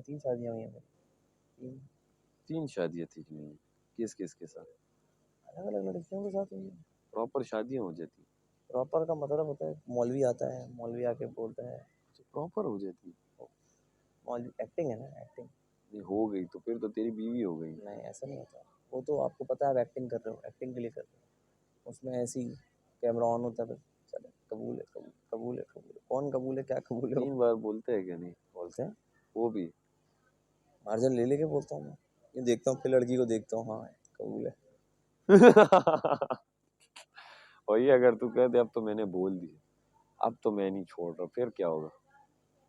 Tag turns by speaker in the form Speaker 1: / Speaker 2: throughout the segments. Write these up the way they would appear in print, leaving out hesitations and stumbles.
Speaker 1: 3 शादियां हुई हैं मेरी। 3
Speaker 2: 3 शादियां थी कि नहीं? किस किस के साथ?
Speaker 1: अलग अलग लड़कियों के साथ हुई है।
Speaker 2: प्रॉपर शादियां हो जाती?
Speaker 1: प्रॉपर का मतलब होता है मौलवी आता है, मौलवी आके बोलता है।
Speaker 2: प्रॉपर हो जाती?
Speaker 1: मौलवी एक्टिंग है ना, एक्टिंग।
Speaker 2: नहीं हो गई तो फिर तो तेरी बीवी हो गई।
Speaker 1: नहीं ऐसा नहीं होता। वो तो आपको पता है आप एक्टिंग कर रहे हो, एक्टिंग के लिए कर रहे हो। उसमें ऐसी कैमरा ऑन होता है बस, चले कबूल है, कबूल कबूल है, कबूल है। कौन कबूल है, क्या कबूल है?
Speaker 2: 3 बार बोलते हैं क्या? नहीं
Speaker 1: बोलते हैं।
Speaker 2: वो भी?
Speaker 1: मार्जिन ले लेके बोलता हूँ मैं। ये देखता हूँ, फिर लड़की को देखता हूँ, हाँ कबूल है।
Speaker 2: वही अगर तू कह दे अब तो मैंने बोल दिया, अब तो मैं नहीं छोड़ रहा, फिर क्या होगा?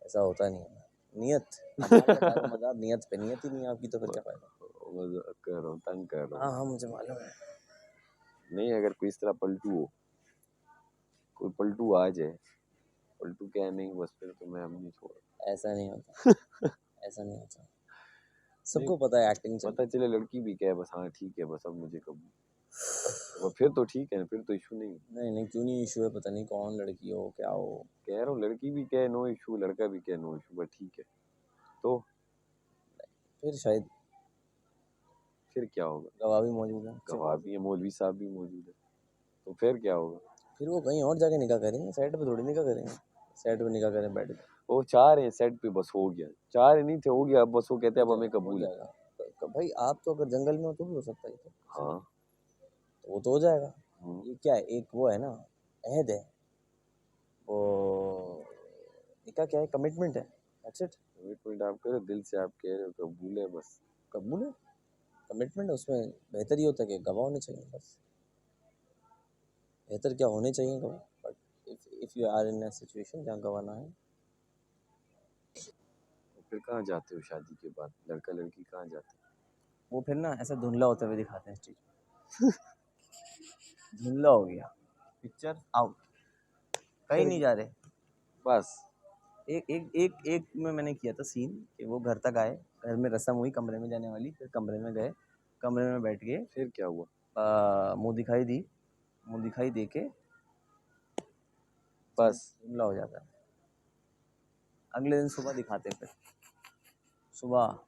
Speaker 1: ऐसा होता नहीं है। नियत हमारे बताए तो मजाक, नियत पे नियत ही नहीं है आपकी तो फिर क्या फायदा।
Speaker 2: मजाक कर रहा हूँ, तंग कर रहा
Speaker 1: हाँ
Speaker 2: हूँ।
Speaker 1: हाँ मुझे मालूम है।
Speaker 2: नहीं अगर कोई इस तरह पलटू हो, कोई पलटू आ जाए, पलटू क्या नहीं बस फिर तो मैं अब नहीं छोड़ रहा।
Speaker 1: ऐसा नहीं होता, ऐसा नहीं होता।
Speaker 2: नहीं
Speaker 1: सबको पता है एक्टिंग चल।
Speaker 2: पता चले लड़की भी क्या है, बस हाँ ठीक है बस अब मुझे कबूल, तो फिर तो ठीक है, फिर तो इशू नहीं।
Speaker 1: नहीं नहीं, क्यों नहीं इशू है, पता नहीं कौन लड़की हो क्या हो।
Speaker 2: कह रहा हूँ लड़की भी क्या है नो इशू, लड़का भी क्या है नो इशू, बस ठीक है। तो
Speaker 1: फिर शायद
Speaker 2: फिर क्या होगा?
Speaker 1: गवाह भी मौजूद है,
Speaker 2: गवाह भी है, मौलवी साहब भी मौजूद है, तो फिर क्या होगा?
Speaker 1: फिर वो कहीं और जाके निकाह करेंगे, साइड पे थोड़ी निकाह करेंगे। साइड पे निकाह करें बैठ के।
Speaker 2: वो चाह रहे हैं सेट पे, बस हो गया, चाह रहे नहीं थे हो गया, अब बस वो कहते
Speaker 1: हो
Speaker 2: हैं अब हमें
Speaker 1: जाएगा, हो
Speaker 2: कबूल है।
Speaker 1: जाएगा। भाई आप तो अगर जंगल में हो तो भी हो सकता है,
Speaker 2: हाँ।
Speaker 1: तो वो तो हो जाएगा।
Speaker 2: हम्म।
Speaker 1: ये क्या है, एक वो है ना, अहद है वो। निकाह क्या है, कमिटमेंट है, दैट्स इट।
Speaker 2: कमिटमेंट आप करो दिल से, आप कह रहे हो कबूल है बस।
Speaker 1: कबूल है, कमिटमेंट है। उसमें बेहतर ये होता है कि गवाह होने चाहिए बस। बेहतर क्या होने चाहिए गवाह, but if you are in a situation जहाँ गवाह ना है।
Speaker 2: तो फिर कहाँ जाते हो शादी के बाद, लड़का लड़की कहाँ जाते
Speaker 1: वो फिर ना ऐसा धुंधला होते हुए दिखाते हैं स्टेज पे। धुंधला हो गया, पिक्चर आउट,
Speaker 2: हैं?
Speaker 1: कहीं
Speaker 2: फिर
Speaker 1: नहीं जा रहे।
Speaker 2: बस।
Speaker 1: एक एक एक एक में मैंने किया था सीन कि वो घर तक आए, घर में रस्म हुई कमरे में जाने वाली, फिर कमरे में गए, कमरे में बैठ के
Speaker 2: फिर क्या हुआ?
Speaker 1: मुंह दिखाई दी, मुंह दिखाई दे के
Speaker 2: बस।
Speaker 1: जुमला हो जाता है। अगले दिन सुबह दिखाते फिर, सुबह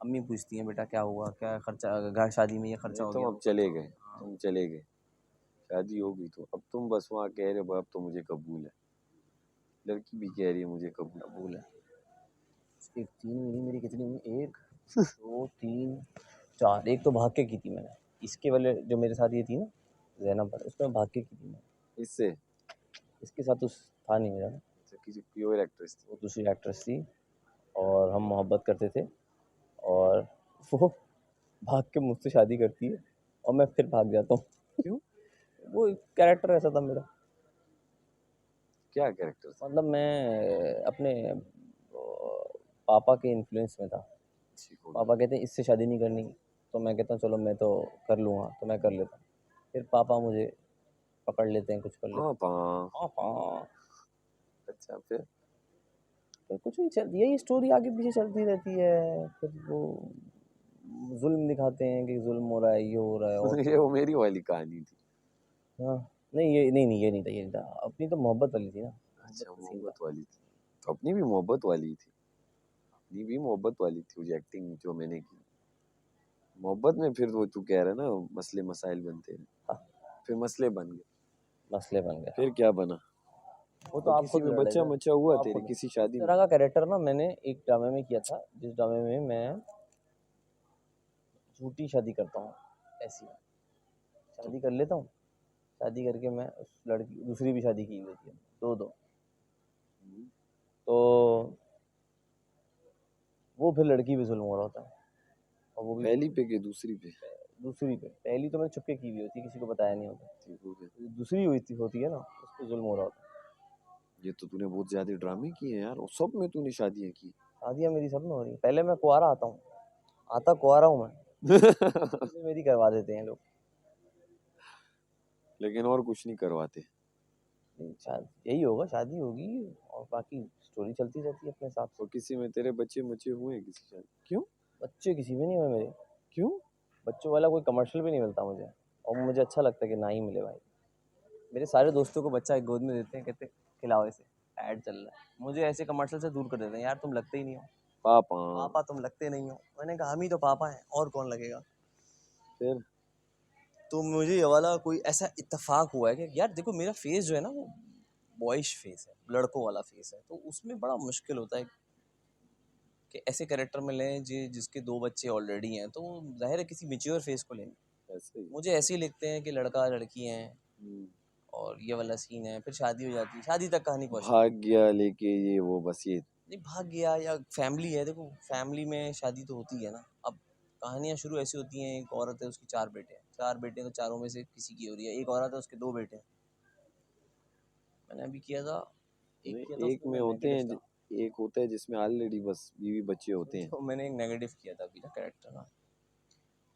Speaker 1: अम्मी पूछती हैं बेटा क्या हुआ, क्या खर्चा, घर शादी में ये खर्चा
Speaker 2: नहीं
Speaker 1: हो
Speaker 2: तुम
Speaker 1: गया,
Speaker 2: अब
Speaker 1: वो
Speaker 2: चले
Speaker 1: खर्चा हो
Speaker 2: गए,
Speaker 1: गया। हाँ,
Speaker 2: तुम चले गए, शादी हो गई, तो अब तुम बस वहाँ कह रहे हो अब तो मुझे कबूल है, लड़की भी कह रही है मुझे कबूल।
Speaker 1: कबूल है। एक 3 हुई मेरी, कितनी हुई, 1 2 3 4, एक तो भाग के की थी मैंने। इसके वाले जो मेरे साथ ये थी ना जैनब पर, उसमें भाग के की थी मैंने।
Speaker 2: इससे?
Speaker 1: इसके साथ उस था नहीं मेरा,
Speaker 2: अच्छा, किसी प्योर एक्ट्रेस थी?
Speaker 1: वो दूसरी एक्ट्रेस थी और हम मोहब्बत करते थे। और वो भाग के मुझसे शादी करती है और मैं फिर भाग जाता हूँ।
Speaker 2: क्यों?
Speaker 1: वो कैरेक्टर ऐसा था मेरा।
Speaker 2: क्या कैरेक्टर था?
Speaker 1: मतलब मैं अपने पापा के इन्फ्लुएंस में था।
Speaker 2: ठीक हो गया।
Speaker 1: पापा कहते हैं इससे शादी नहीं करनी, तो मैं कहता हूँ चलो मैं तो कर लूँगा, तो मैं कर लेता हूँ। फिर पापा मुझे पकड़ लेते हैं, कुछ कर लेते
Speaker 2: हाँ पा।
Speaker 1: हैं। पापा।
Speaker 2: अच्छा फिर?
Speaker 1: तो कुछ नहीं चल, यही स्टोरी आगे पीछे चलती रहती है। फिर वो जुल्म दिखाते हैं कि जुल्म हो रहा है, ये हो रहा है और
Speaker 2: ये वो मेरी वाली कहानी थी।
Speaker 1: हाँ। नहीं ये नहीं नहीं, ये नहीं था, ये नहीं था। अपनी तो मोहब्बत वाली थी ना, मोहब्बत
Speaker 2: अच्छा
Speaker 1: का सीन था।
Speaker 2: मोहब्बत वाली थी, तो अपनी भी मोहब्बत वाली थी, अपनी भी मोहब्बत वाली थी, जो एक्टिंग जो मैंने की मोहब्बत में, फिर वो तू कह रहा है ना मसले मसाइल बनते हैं,
Speaker 1: हाँ,
Speaker 2: फिर मसले बन गए,
Speaker 1: मसले बन गया।
Speaker 2: फिर क्या बना?
Speaker 1: वो तो
Speaker 2: तो
Speaker 1: आप
Speaker 2: किसी
Speaker 1: खुद
Speaker 2: में बच्चा
Speaker 1: लड़ेगा,
Speaker 2: मच्चा
Speaker 1: वो
Speaker 2: हुआ
Speaker 1: आप
Speaker 2: तेरे
Speaker 1: खुद।
Speaker 2: किसी
Speaker 1: इस
Speaker 2: शादी में?
Speaker 1: तरह का कैरेक्टर ना मैंने एक ड्रामे में किया था, जिस ड्रामे में मैं झूठी शादी करता हूँ। ऐसी
Speaker 2: तो
Speaker 1: शादी कर लेता हूँ, शादी करके मैं उस लड़की, दूसरी भी शादी की हुई होती है, दो दो। तो वो फिर लड़की भी जुल्म हो रहा होता है, और वो भी
Speaker 2: पहली पे के दूसरी पे?
Speaker 1: दूसरी पे। पहली तो मैंने छुपके की हुई होती है, किसी को बताया नहीं होता।
Speaker 2: ठीक हो गया।
Speaker 1: दूसरी हुई थी होती है ना, उस पर जुल्म हो रहा होता है।
Speaker 2: ये तो तूने बहुत ज्यादा ड्रामे किए हैं यार, और सब में तूने शादियां की।
Speaker 1: शादियाँ मेरी सब में हो रही हैं। पहले मैं कुंवारा आता हूँ, आता कुंवारा हूँ मैं, इसलिए मेरी करवा देते हैं लोग।
Speaker 2: लेकिन और कुछ नहीं करवाते?
Speaker 1: शायद यही होगा, शादी होगी और बाकी स्टोरी चलती रहती है अपने हिसाब से।
Speaker 2: और किसी में तेरे बच्चे मच्चे हुए हैं किसी शादी? क्यों?
Speaker 1: बच्चे किसी में नहीं हुए मेरे।
Speaker 2: क्यों?
Speaker 1: बच्चों वाला कोई कमर्शियल भी नहीं मिलता मुझे, और मुझे अच्छा लगता है कि ना ही मिले भाई। मेरे सारे दोस्तों को बच्चा एक गोद में देते हैं, कहते खिलाओ इसे, ऐड चल रहा है। मुझे ऐसे कमर्शियल से दूर कर देते हैं, यार तुम लगते ही नहीं हो।
Speaker 2: पापा।
Speaker 1: पापा तुम लगते नहीं हो। मैंने कहा हम ही तो पापा हैं, और कौन लगेगा।
Speaker 2: फिर
Speaker 1: तो मुझे ये वाला कोई ऐसा इत्तेफाक हुआ है कि यार देखो मेरा फेस जो है ना वो बॉयश फेस है, लड़कों वाला फेस है, तो उसमें बड़ा मुश्किल होता है कि ऐसे कैरेक्टर में लें जिसके 2 बच्चे ऑलरेडी हैं, तो वो ज़ाहिर है किसी मैच्योर फेस को लेंगे।
Speaker 2: ऐसे ही।
Speaker 1: मुझे ऐसे ही लिखते हैं कि लड़का लड़की हैं
Speaker 2: हम्म।
Speaker 1: और ये वाला सीन है, फिर शादी हो जाती है, शादी तक कहानी पहुँचती है।
Speaker 2: भाग गया लेके ये वो, बस ये।
Speaker 1: नहीं भाग गया या फैमिली है, देखो फैमिली में शादी तो होती है ना। अब कहानियाँ शुरू ऐसी होती हैं, एक औरत है उसकी 4 बेटे हैं, 4 बेटे तो चारों में से किसी की हो रही है, एक औरत है उसके 2 बेटे हैं। मैंने अभी किया था, एक
Speaker 2: नहीं,
Speaker 1: किया था
Speaker 2: एक
Speaker 1: उसमें
Speaker 2: में
Speaker 1: मैं
Speaker 2: होते
Speaker 1: नेगेटिव
Speaker 2: हैं
Speaker 1: था।
Speaker 2: एक होता है जिसमें ऑलरेडी बस बीवी बच्चे होते हैं।
Speaker 1: तो मैंने एक नेगेटिव किया था अभी ना कैरेक्टर ना।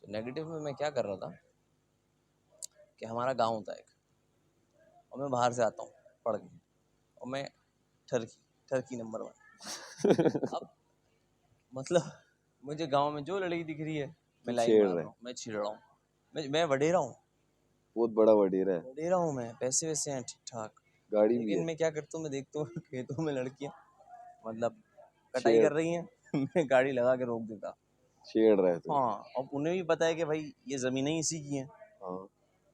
Speaker 1: तो नेगेटिव में मैं क्या कर रहा था कि हमारा गाँव था एक, और मैं बाहर से आता हूँ पढ़ के, और मैं ठरकी ठरकी नंबर 1। अब मतलब मुझे गांव में जो लड़की दिख रही है
Speaker 2: तू
Speaker 1: मैं लाइन
Speaker 2: छेड़
Speaker 1: मार
Speaker 2: रहा
Speaker 1: रहा
Speaker 2: है,
Speaker 1: हूँ, मैं छेड़ रहा हूँ, मैं वडेरा हूँ।
Speaker 2: बहुत बड़ा वडेरा है।
Speaker 1: वडेरा हूँ मैं, पैसे वैसे हैं ठीक ठाक।
Speaker 2: गाड़ी भी
Speaker 1: लेकिन
Speaker 2: है।
Speaker 1: मैं क्या करता हूँ, मैं देखता हूँ खेतों में लड़कियाँ मतलब कटाई
Speaker 2: छेड़
Speaker 1: कर रही हैं मैं गाड़ी लगा के रोक देता।
Speaker 2: छेड़ रहा है तू।
Speaker 1: हाँ, और उन्हें भी पता है कि भाई ये ज़मीनें ही इसी की हैं,
Speaker 2: हाँ,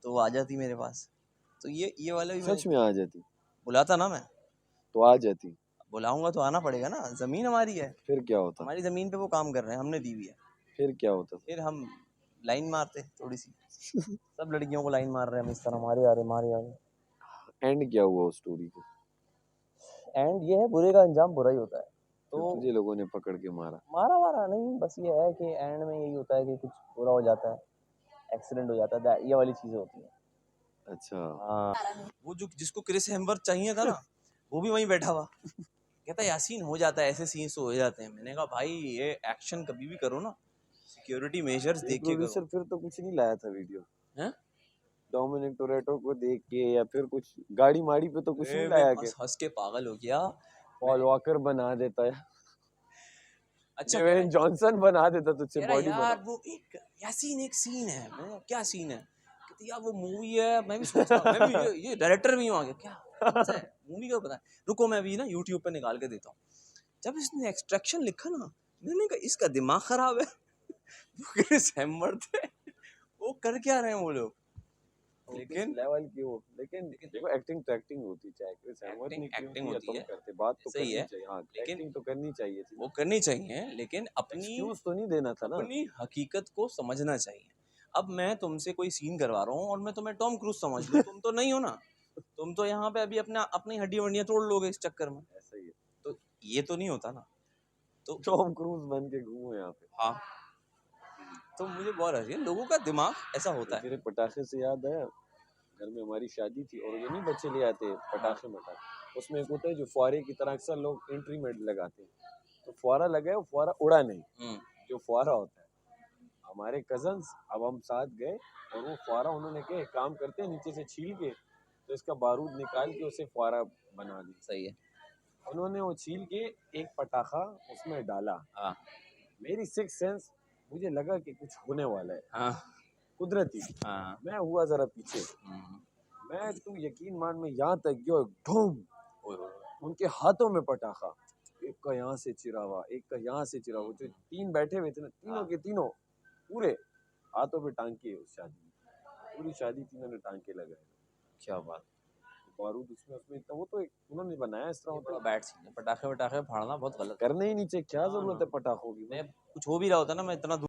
Speaker 1: तो वो आ जाती मेरे पास। तो ये वाला भी मैंने
Speaker 2: सच में आ जाती।
Speaker 1: बुलाता ना मैं,
Speaker 2: तो आ जाती।
Speaker 1: बुलाऊंगा तो आना पड़ेगा ना, ज़मीन हमारी है,
Speaker 2: फिर क्या होता?
Speaker 1: हमारी ज़मीन पे वो काम कर रहे हैं, हमने दी हुई है।
Speaker 2: फिर क्या होता?
Speaker 1: फिर हम लाइन मारते थोड़ी सी, सब लड़कियों को लाइन मार रहे हैं हम इस तरह, मारे आ रहे मारे आ रहे।
Speaker 2: एंड क्या हुआ उस स्टोरी का?
Speaker 1: एंड ये है बुरे का अंजाम बुरा ही होता है।
Speaker 2: फिर
Speaker 1: तो
Speaker 2: तुझे लोगों ने पकड़ के मारा?
Speaker 1: मारा वारा नहीं, बस ये है कि एंड में यही होता है कि कुछ बुरा हो जाता है, एक्सीडेंट हो जाता है, ये वाली चीजें होती हैं।
Speaker 2: अच्छा।
Speaker 1: हाँ, वो जो जिसको क्रिस हेम्सवर्थ चाहिए था ना वो भी वहीं बैठा हुआ, कहता है यासीन हो जाता है, ऐसे सीन्स हो जाते हैं। मैंने कहा भाई ये एक्शन कभी भी करो ना, सिक्योरिटी मेजर्स
Speaker 2: ये
Speaker 1: देख के करो।
Speaker 2: प्रोड्यूसर फिर तो कुछ नहीं लाया था वीडियो,
Speaker 1: हैं?
Speaker 2: डोमिनिक टोरेटो को देख के, या फिर कुछ गाड़ी माड़ी पे तो कुछ नहीं
Speaker 1: मैं
Speaker 2: लाया के?
Speaker 1: हंस हंस के पागल हो गया।
Speaker 2: पॉल
Speaker 1: मैं
Speaker 2: वॉकर बना देता है,
Speaker 1: अच्छा कह रहा
Speaker 2: डेवेन
Speaker 1: है,
Speaker 2: जॉनसन बना देता तुझसे
Speaker 1: कह रहा
Speaker 2: बॉडी बना।
Speaker 1: यार वो एक यासीन एक सीन है। मैंने कहा, क्या सीन है? कहती यार वो मूवी है, मैं भी सोच रहा हूँ, मैं भी ये डायरेक्टर भी हूँ आगे, क्या कौन सा है मूवी का पता है, रुको मैं भी ना यूट्यूब पे निकाल के देता हूँ। जब इसने एक्सट्रैक्शन लिखा ना, मैंने कहा इसका दिमाग खराब है वो क्रिस हेम्सवर्थ है, वो कर क्या रहे हैं वो लोग। लेकिन
Speaker 2: लेवल की हो, लेकिन
Speaker 1: लेकिन
Speaker 2: देखो एक्टिंग तो एक्टिंग होती, चाहे क्रिस हेम्सवर्थ
Speaker 1: एक्टिंग
Speaker 2: नहीं की
Speaker 1: एक्टिंग
Speaker 2: होती या
Speaker 1: होती
Speaker 2: तुम
Speaker 1: है,
Speaker 2: करते, बात तो
Speaker 1: सही
Speaker 2: करनी
Speaker 1: है,
Speaker 2: चाहिए। हाँ,
Speaker 1: लेकिन
Speaker 2: एक्टिंग तो करनी चाहिए थी
Speaker 1: वो
Speaker 2: ना,
Speaker 1: करनी चाहिए, लेकिन अपनी
Speaker 2: एक्सक्यूज तो नहीं देना था ना।
Speaker 1: अपनी हकीकत को समझना चाहिए। अब मैं तुमसे कोई सीन करवा रहा हूँ और मैं तुम्हें टॉम क्रूज समझ लूँ, तुम तो नहीं हो ना, तुम तो यहाँ पे अभी अपना अपनी हड्डी वड्डियाँ तोड़ लोगे इस चक्कर में।
Speaker 2: ऐसा ही है,
Speaker 1: तो ये तो नहीं होता ना। तो
Speaker 2: टॉम क्रूज बन के घूमो यहाँ पे।
Speaker 1: हाँ, तो मुझे बहुत हंसी है, लोगों का दिमाग ऐसा
Speaker 2: ये
Speaker 1: होता है।
Speaker 2: तेरे पटाखे से याद आया, घर में हमारी शादी थी और ये नहीं बच्चे ले आते
Speaker 1: हाँ,
Speaker 2: पटाखे मटाखे, उसमें एक होता है जो फुहारे की तरह अक्सर लोग एंट्री में लगाते हैं, तो फुहारा लगा है, वो फुहारा उड़ा नहीं, जो फुहारा होता है। हमारे कजन्स, अब हम साथ गए और वो फुहारा उन्होंने कहा एक काम करते हैं, नीचे से छील के तो इसका बारूद निकाल के उसे फुहारा बना दी।
Speaker 1: सही है।
Speaker 2: उन्होंने वो छील के एक पटाखा उसमें डाला।
Speaker 1: हाँ
Speaker 2: मेरी सिक्स सेंस, मुझे लगा कि कुछ होने वाला है,
Speaker 1: हाँ
Speaker 2: कुदरती।
Speaker 1: हाँ।
Speaker 2: मैं हुआ जरा पीछे, मैं तू यकीन मान में यहाँ तक गया, ढूम,
Speaker 1: ओए होए होए।
Speaker 2: उनके हाथों में पटाखा, एक का यहाँ से चिरा हुआ, एक का यहाँ से चिरा हुआ, जो तीन बैठे हुए थे ना, तीनों के तीनों पूरे हाथों पे टांके, उस शादी में पूरी शादी तीनों ने टांके लगाए।
Speaker 1: क्या बात,
Speaker 2: बारूद उसमें उसमें इतना, वो तो एक उन्होंने बनाया इस तरह
Speaker 1: ये
Speaker 2: होता
Speaker 1: बड़ा
Speaker 2: है,
Speaker 1: बैड सीन है, पटाखे वटाखे फाड़ना बहुत गलत है।
Speaker 2: करने ही नहीं चाहिए, क्या
Speaker 1: हाँ
Speaker 2: जरूरत
Speaker 1: ना,
Speaker 2: है पटाखों की
Speaker 1: मैं
Speaker 2: भाई।
Speaker 1: कुछ हो भी रहा होता ना, मैं इतना